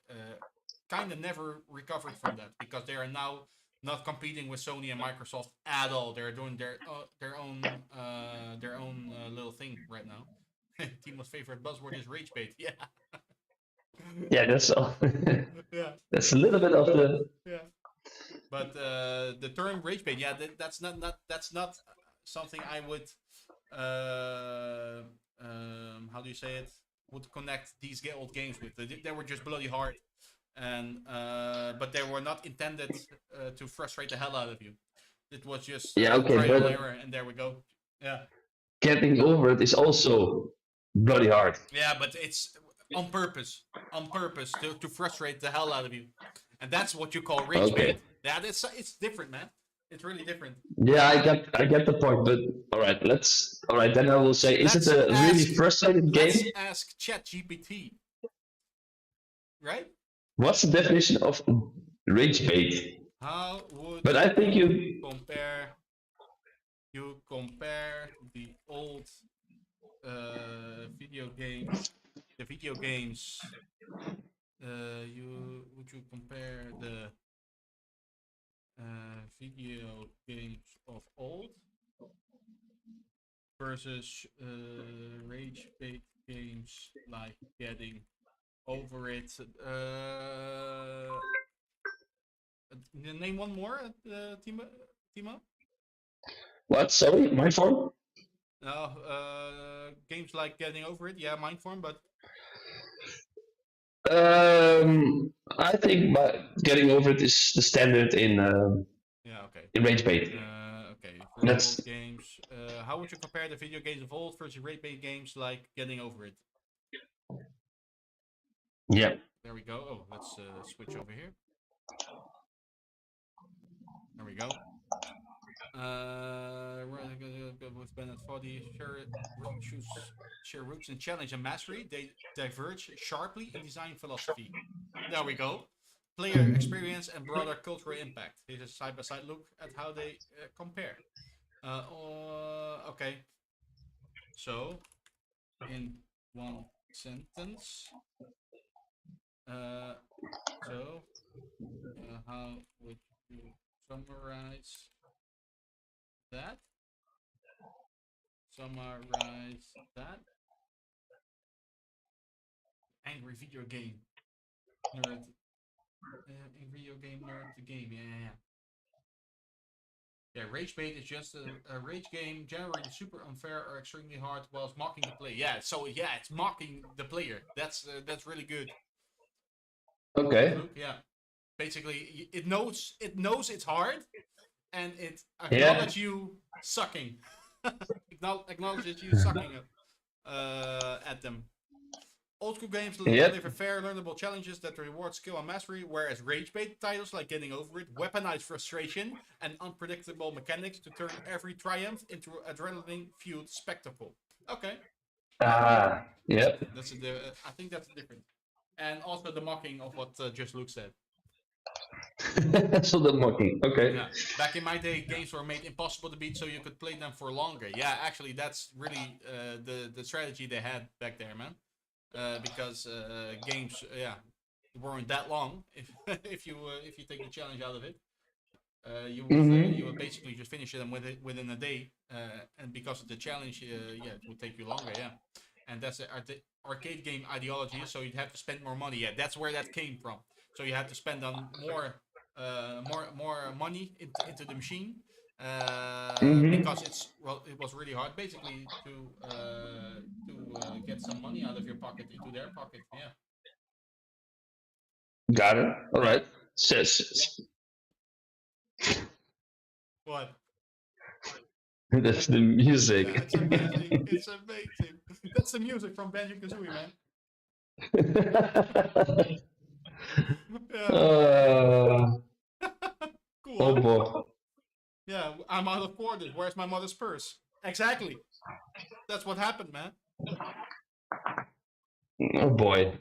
kind of never recovered from that, because they are now not competing with Sony and Microsoft at all. They're doing their own little thing right now. Timo's favorite buzzword is rage bait. Yeah. Yeah, that's all. Yeah. That's a little bit of the. Yeah. But the term rage bait, yeah, that's not something I would how do you say it? Would connect these old games with. They were just bloody hard, and but they were not intended to frustrate the hell out of you. It was just Yeah, okay, trial and but error, and there we go. Yeah. getting over it is also bloody hard. Yeah, but it's on purpose to frustrate the hell out of you, and that's what you call rage Okay. bait. Yeah, it's different, man. It's really different. Yeah, I get the point, but all right. Then I will say, is it a really frustrating game? Let's ask ChatGPT. Right? What's the definition of rage bait? How would But I think you. compare the old video games, the video games. Would you compare the video games of old versus rage bait games like getting over it? Name one more, Timo. What? Sorry, Mindform? No, games like getting over it. Yeah, Mindform, but I think getting over it is the standard in yeah, okay. rage bait. Okay, for That's- old games, how would you compare the video games of old versus rage bait games like getting over it? Yeah. There we go. Oh, let's switch over here. There we go. With Bennett 40, share roots in challenge and mastery. They diverge sharply in design philosophy. There we go. Player experience and broader cultural impact. Here's a side-by-side look at how they compare. Okay. So, in one sentence. How would you summarize that? Angry video game nerd. Video game nerd the game. Yeah. Yeah, rage bait is just a rage game generated super unfair or extremely hard whilst mocking the player. Yeah, so yeah, it's mocking the player. That's really good. Okay. Yeah, basically it knows it's hard, and it acknowledges you sucking. Acknowledges you sucking at them. Old school games deliver fair, learnable challenges that reward skill and mastery, whereas rage bait titles like Getting Over It weaponize frustration and unpredictable mechanics to turn every triumph into adrenaline-fueled spectacle. Okay. Yep. I think that's different. And also the mocking of what Just Luke said. So the mocking. Okay. Yeah. Back in my day, games were made impossible to beat, so you could play them for longer. Yeah, actually, that's really the strategy they had back there, man. Because games, weren't that long. If you take the challenge out of it, you would basically just finish them within a day. And because of the challenge, it would take you longer. Yeah, and that's the arcade game ideology. So you'd have to spend more money. Yeah, that's where that came from. So you had to spend on more money into the machine. Because it was really hard basically to get some money out of your pocket into their pocket. Yeah. Got it. All right. Says. What? That's the music. Yeah, it's amazing. It's amazing. That's the music from Banjo-Kazooie, man. Cool. Oh boy. Yeah, I'm out of quarters. Where's my mother's purse? Exactly. That's what happened, man. Oh boy.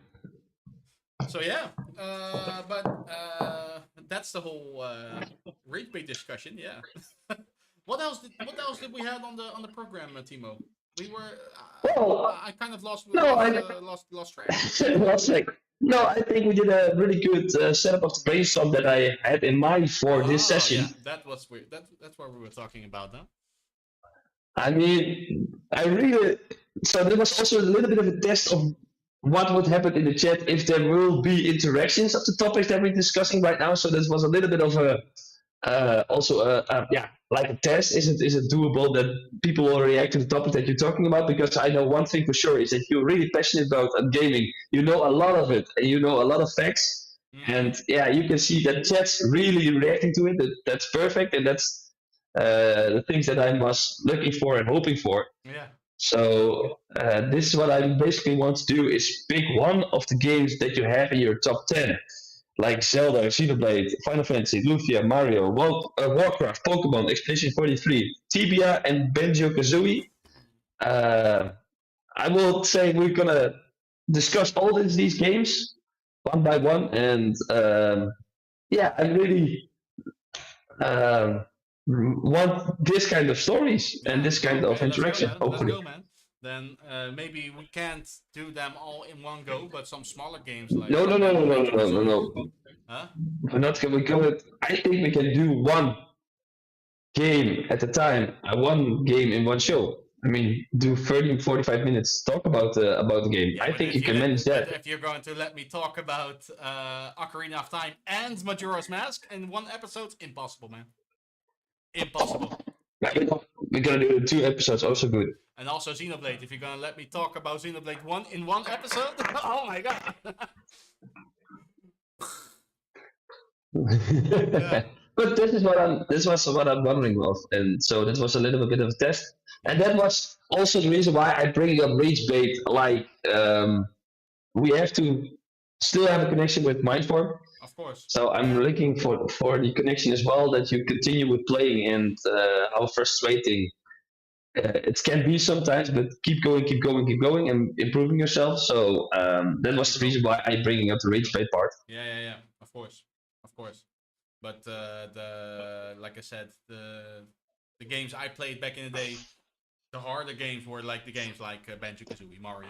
So yeah, but that's the whole rage bait discussion. Yeah. What else did we have on the program, Timo? We were. Well, I kind of lost. no, lost track. Last week. No, I think we did a really good setup of the brainstorm that I had in mind for this session. Yeah, that was weird. That's what we were talking about now. I mean, I really. So there was also a little bit of a test of what would happen in the chat if there will be interactions of the topics that we're discussing right now. So this was a little bit of a also like a test. Is it doable that people will react to the topic that you're talking about? Because I know one thing for sure is that you're really passionate about gaming. You know a lot of it, and you know a lot of facts. And yeah, you can see that chat's really reacting to it. That's perfect, and that's the things that I was looking for and hoping for. Yeah. So this is what I basically want to do: is pick one of the games that you have in your top 10, like Zelda, Xenoblade, Final Fantasy, Lufia, Mario, Warcraft, Pokemon, Expedition 43, Tibia, and Banjo-Kazooie. I will say we're gonna discuss all these games one by one, and I really want this kind of stories and this kind of interaction. Hopefully, let's go, man. Then maybe we can't do them all in one go, but some smaller games like no. Huh? We're not gonna go with. I think we can do one game at a time, one game in one show. I mean, do 30, 45 minutes talk about the game. Yeah, I think you can manage that. If you're going to let me talk about Ocarina of Time and Majora's Mask in one episode, impossible, man. Impossible. We're gonna do 2 episodes, also good. And also Xenoblade. If you're gonna let me talk about Xenoblade 1 in one episode, oh my god. Yeah. But this was what I'm wondering of, and so this was a little bit of a test, and that was also the reason why I bring up Rage Bait. Like, we have to still have a connection with Mindform. Of course. So I'm looking for the connection as well, that you continue with playing, and how frustrating it can be sometimes, but keep going, and improving yourself. So that was the reason why I'm bringing up the Rage Bait part. Yeah. Of course. But like I said, the games I played back in the day, the harder games were like the games like Banjo-Kazooie, Mario,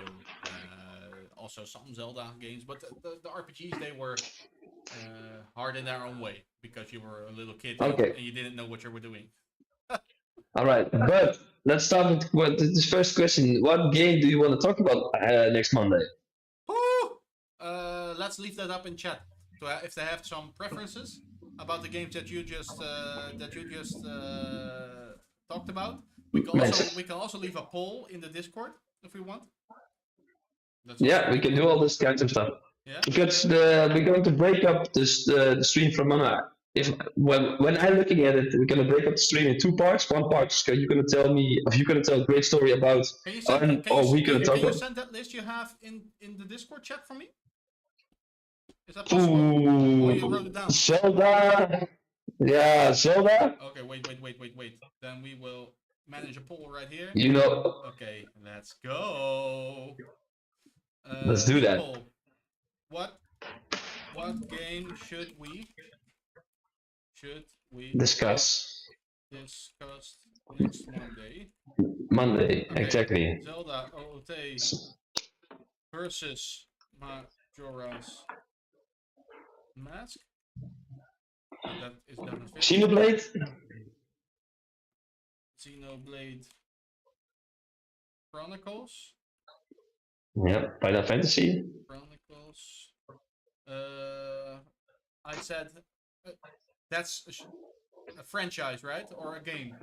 also some Zelda games. But the RPGs, they were hard in their own way because you were a little kid and you didn't know what you were doing. All right, but let's start with this first question. What game do you want to talk about next Monday? Let's leave that up in chat. If they have some preferences about the games that you just talked about, we can also leave a poll in the Discord if we want. We can do all this kinds of stuff. Yeah. Because we're going to break up the stream from Mana. When I'm looking at it, we're gonna break up the stream in 2 parts. One part is you're gonna tell a great story about, can you send that list you have in the Discord chat for me? Is that possible? Or you wrote it down? Zelda. Yeah, Zelda. Okay, wait. Then we will manage a poll right here. You know. Okay, let's go. Let's do that. Poll. What game should we discuss next Monday? Monday, okay. Exactly. Zelda OOT versus Majora's Mask. That is definitely Xenoblade Chronicles. Yeah, Final Fantasy. Chronicles. I said that's a franchise, right? Or a game?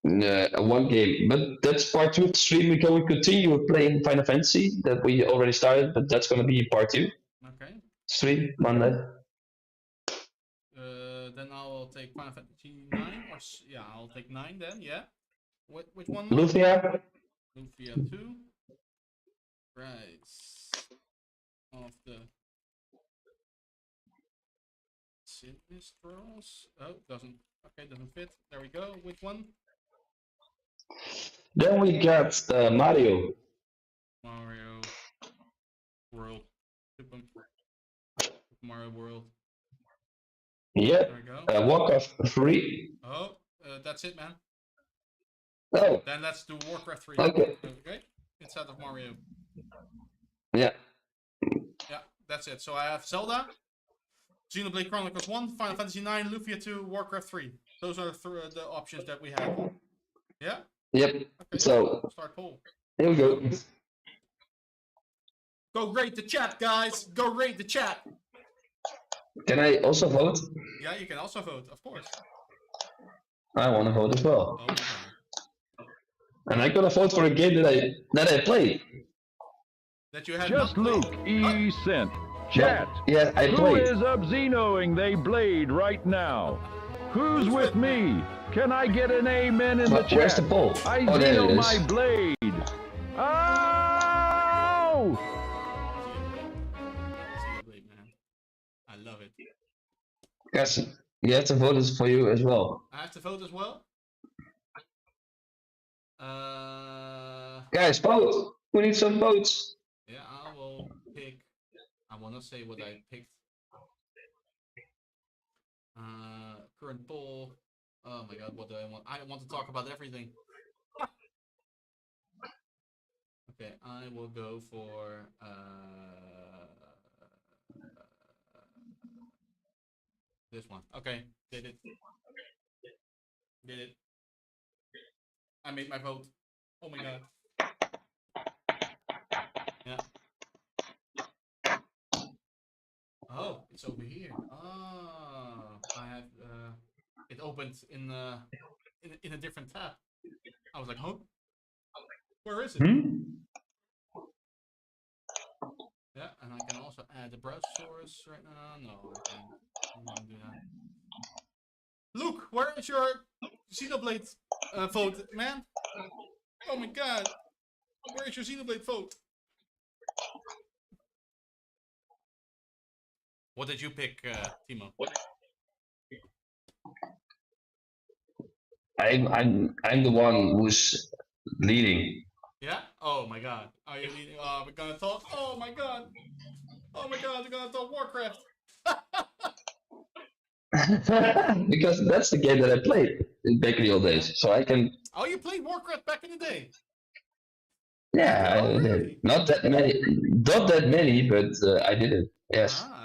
One game, but that's part 2 of the stream. We can continue playing Final Fantasy that we already started, but that's going to be part 2. Okay. Stream Monday. Then I'll take Final Fantasy 9, or I'll take 9 then. Yeah. Which one? Lufia 2. Right. Of the Sinistros. Oh, doesn't fit. There we go. Which one? Then we got Mario World. Super Mario World. Yeah. There we go. Warcraft 3. Oh, that's it, man. Oh. Then let's do Warcraft 3. Okay. Instead of Mario. Yeah. That's it. So I have Zelda, Xenoblade Chronicles 1, Final Fantasy 9, Lufia 2, Warcraft 3. Those are the options that we have. Yeah? Yep. Okay. So Start poll. here we go. Go rate the chat, guys. Go rate the chat. Can I also vote? Yeah, you can also vote, of course. I want to vote as well. Oh, okay. And I'm gonna vote for a game that I played. That you have Just not Luke, played. E sent. Chat. Yeah, I Who played. is up Xenoing they blade right now? Who's with me? Can I get an amen in the chat? Where's the poll? I Oh, there Xeno it my is. blade. Ow! Xenoblade, man. I love it. Guys, you have to vote this for you as well. I have to vote as well. Guys, vote. We need some votes. Yeah, I will pick. I want to say what I picked. Current poll. Oh my god, what do I want? I want to talk about everything. Okay, I will go for this one. Okay, did it. Did it. I made my vote. Oh my god. Yeah. Oh, it's over here. Oh, I have it opened in a different tab. I was like, huh? Where is it? Yeah, and I can also add the browser source right now. No, I can't. I'm gonna do that. Luke, where is your Xenoblade vote, man? Oh my god. Where is your Xenoblade vote? What did you pick, Timo? I'm the one who's leading. Yeah? Oh my god. Are you leading? We're gonna talk. Oh my god. Oh my god, we're gonna talk Warcraft. Because that's the game that I played back in the old days. So I can. Oh, you played Warcraft back in the day? Yeah, Oh, really? not that many, but I did it. Yes. Ah.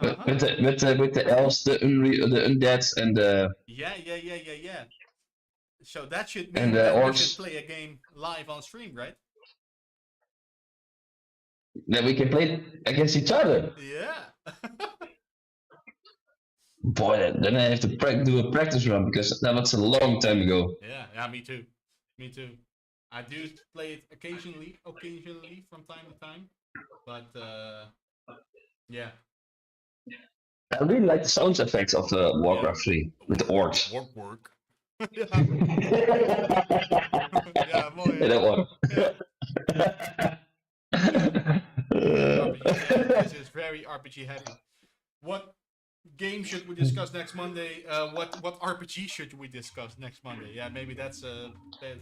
With the elves, the undeads, and the Yeah. So that should And mean the that we orcs. should play a game live on stream, right? that we can play against each other. Yeah. Boy, then I have to do a practice run because that was a long time ago. Yeah, me too. Me too. I do play it occasionally from time to time. But yeah. I really like the sound effects of the Warcraft 3 with the orcs. Work. Yeah, Yeah, mooi. that one. This is very RPG heavy. What game should we discuss next Monday? What RPG should we discuss next Monday? Yeah, maybe that's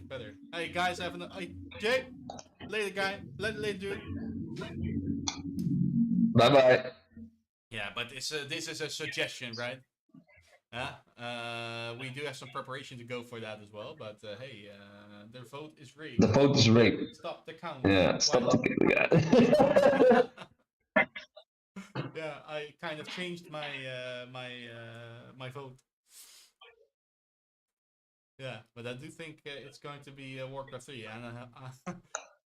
better. Hey guys, hey Jay, later guy, later dude. Bye bye. Yeah, but this is a suggestion, right? Yeah. We do have some preparation to go for that as well, but hey, their vote is rigged. The vote is rigged. Stop the count. Yeah, stop Why the. not? Yeah, I kind of changed my my vote. Yeah, but I do think it's going to be Warcraft 3, and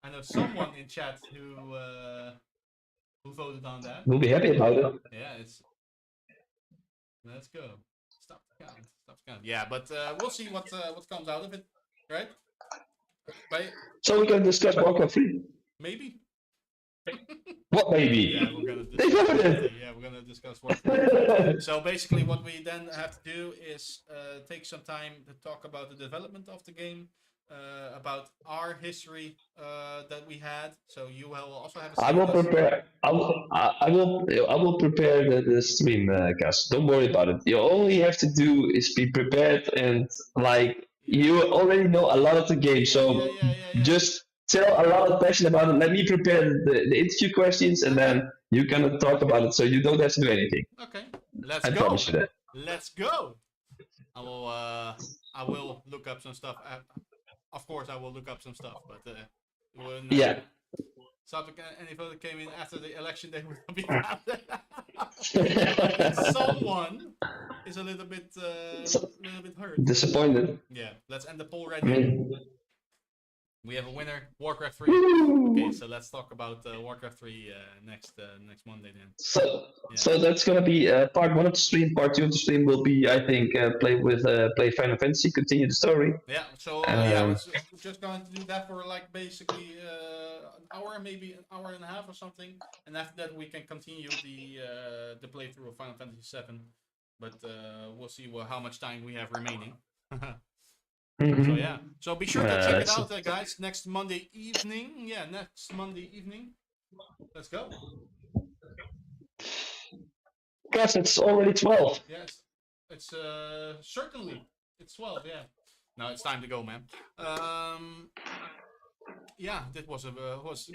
I know someone in chat who voted on that. We'll be happy about it. Yeah, it's. Let's go. Stop the count. Stop the count. Yeah, but we'll see what comes out of it, right? Right? So we can discuss Warcraft 3. Maybe. What maybe? Yeah, we're gonna They discuss. voted. Yeah, we're gonna discuss Warcraft. So basically, what we then have to do is take some time to talk about the development of the game, about our history that we had. So you will also have. I will prepare. I will prepare the stream, Gus. Don't worry about it. You only have to do is be prepared and like you already know a lot of the game. So just tell a lot of passion about it. Let me prepare the interview questions and then you can talk about it. So you don't have to do anything. Okay, let's I go. promise you that. Let's go. I will look up some stuff. Of course, I will look up some stuff, but Yeah. subject any vote that came in after the election day will not be counted. Someone is a little bit hurt. Disappointed. Yeah, let's end the poll right I here. mean, We have a winner, Warcraft 3. Okay, so let's talk about Warcraft 3 next Monday then. so that's gonna be part 1 of the stream. Part 2 of the stream will be, I think, play Final Fantasy, continue the story. Yeah, so we're just going to do that for like basically an hour, maybe an hour and a half or something, and after that we can continue the playthrough of Final Fantasy 7. But we'll see how much time we have remaining. So yeah, so be sure to check it out, guys. Next Monday evening. Yeah, next Monday evening. Let's go. Guys, it's already 12. Yes, it's certainly it's 12. Yeah. Now it's time to go, man. Yeah, that was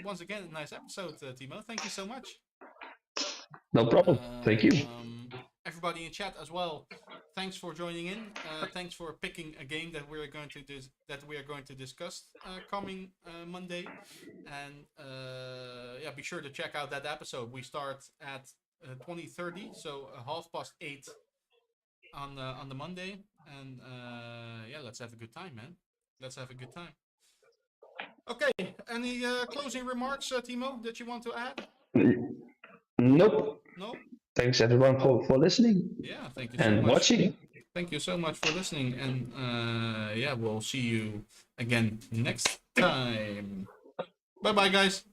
once again a nice episode, Timo. Thank you so much. No problem. Thank you. Everybody in chat as well. Thanks for joining in. Thanks for picking a game that we are going to discuss coming Monday. And yeah, be sure to check out that episode. We start at 20:30, so 8:30 on the Monday. And yeah, let's have a good time, man. Let's have a good time. Okay. Any closing remarks, Timo, that you want to add? Nope. No. Thanks everyone for listening. Yeah, thank you so and much. Watching. Thank you so much for listening, and yeah, we'll see you again next time. Bye bye, guys.